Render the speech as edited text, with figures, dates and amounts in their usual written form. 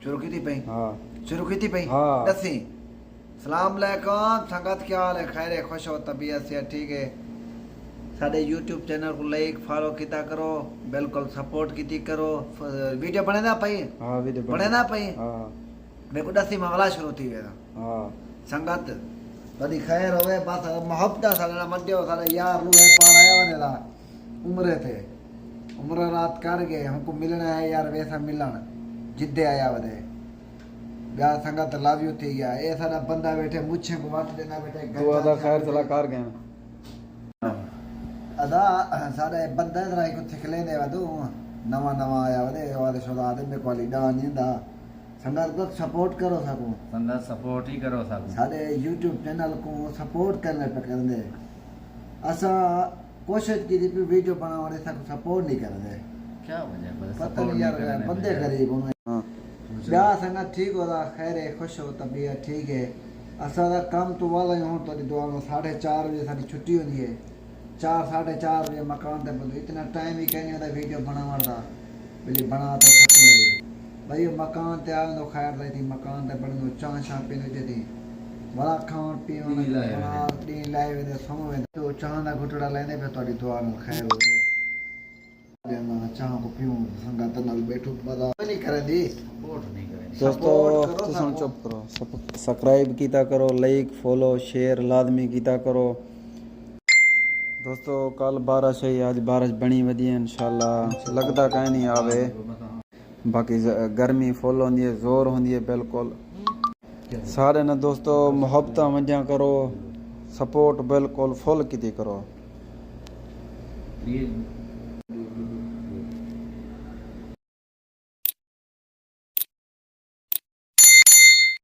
शुरू की पई हाँ शुरू की पई हाँ। दसी सलाम अलैकुम संगत क्या हाल है खैर है खुश हो तबीयत से ठीक है साडे YouTube चैनल को लाइक फॉलो किता करो बिल्कुल सपोर्ट कीती करो वीडियो बने ना पई हाँ वीडियो बने ना पई हाँ मेरे को दसी मामला शुरू थी वेदा हाँ संगत बड़ी खैर होवे बस मोहब्बत साडा मड्यो साडा यार रू है पार आया वने दा उम्र थे उम्र रात कर गए हमको मिलना है यार वैसा मिलन जिद्दे आया वदे ब्याह संगत लव यू थी गया ये सारा बंदा बैठे मुझे को वाट देना बैठे तो अदा खैर सलाहकार गए अदा सारे बंदा इधर को थिकले दे वदू नवा नवा आया वदे वाले शुदा दे में क्वाली डा नहीं दा संगत को सपोर्ट करो सको संगत सपोर्ट ही करो सको सारे YouTube चैनल को सपोर्ट करने पे कर दे असा कोशिश की थी वीडियो बनाने सको सपोर्ट नहीं कर दे क्या वजह पता नहीं यार बंदे गरीब हूं हाँ ब्याह संगत ठीक होता खैर है खुश हो तबीयत ठीक है असा दा काम तो वाला ही हूं तो दुआ में 4:30 बजे साडी छुट्टी होती है 4:30 बजे मकान ते बोलो इतना टाइम ही कहने होता वीडियो बनावन दा पहले बना तो सकते भाई मकान ते आयो तो खैर दी थी मकान ते बड़नो चाह शाह पीने जदी बड़ा खान पीन बड़ा दी लाए वे सोवे तो चाह दा घुटड़ा लेने पे तोड़ी दुआ में खैर हो देना चाह को पीऊं संगत नाल बैठो बड़ा नहीं करे दी सपोर्ट नहीं करेंगे दोस्तों तुम चुप करो सब्सक्राइब कीता करो लाइक फॉलो शेयर लाजमी कीता करो दोस्तों कल बारिश है आज बारिश बनी वधी है इंशाल्लाह लगता कहीं नहीं आवे बाकी गर्मी फुल होंदी है जोर होंदी है बिल्कुल सारे ने दोस्तों मोहब्बत वंजा करो सपोर्ट बिल्कुल फुल कीती करो ये